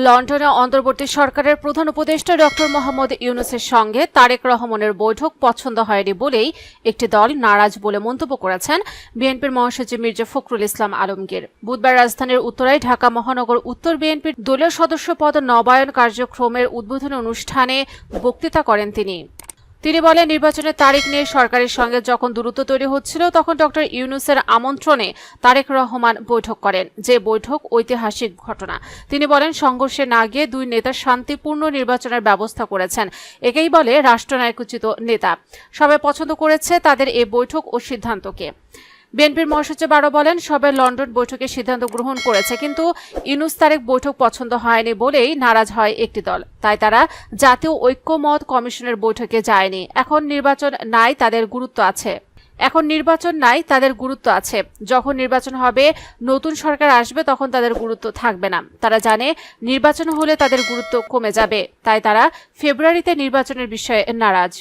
লন্ডনে অন্তর্বর্তী সরকারের প্রধান উপদেষ্টা ডক্টর মোহাম্মদ ইউনূসের সঙ্গে তারেক রহমানের বৈঠক পছন্দ হয়নি বলেই একটি দল নারাজ বলে মন্তব্য করেছেন বিএনপির মহাসচিব মির্জা ফখরুল ইসলাম আলমগীর। বুধবার রাজধানীর উত্তরায় ঢাকা মহানগর উত্তর বিএনপির দলীয় সদস্য পদ নবায়ন কার্যক্রমের উদ্বোধনী অনুষ্ঠানে বক্তৃতা করেন তিনি বলেন, নির্বাচনের তারিখ নিয়ে সরকারের সঙ্গে যখন দূরত্ব তৈরি হচ্ছিল তখন ডক্টর ইউনূসের আমন্ত্রণে তারেক রহমান বৈঠক করেন, যে বৈঠক ঐতিহাসিক ঘটনা। তিনি বলেন, সংঘর্ষে না গিয়ে দুই নেতা শান্তিপূর্ণ নির্বাচনের ব্যবস্থা করেছেন, একেই বলে রাষ্ট্রনায়কোচিত নেতা। সবাই পছন্দ করেছে তাদের এই বৈঠক ও সিদ্ধান্তকে। বিএনপির মহাসচিব আরও বলেন, সবাই লন্ডন বৈঠকের সিদ্ধান্ত গ্রহণ করেছে, কিন্তু ইউনূস তারেক বৈঠক পছন্দ হয়নি বলেই নারাজ হয় একটি দল। তাই তারা জাতীয় ঐক্যমত কমিশনের বৈঠকে যায়নি। এখন নির্বাচন নাই, তাদের গুরুত্ব আছে। যখন নির্বাচন হবে, নতুন সরকার আসবে, তখন তাদের গুরুত্ব থাকবে না। তারা জানে নির্বাচন হলে তাদের গুরুত্ব কমে যাবে, তাই তারা ফেব্রুয়ারিতে নির্বাচনের বিষয়ে নারাজ।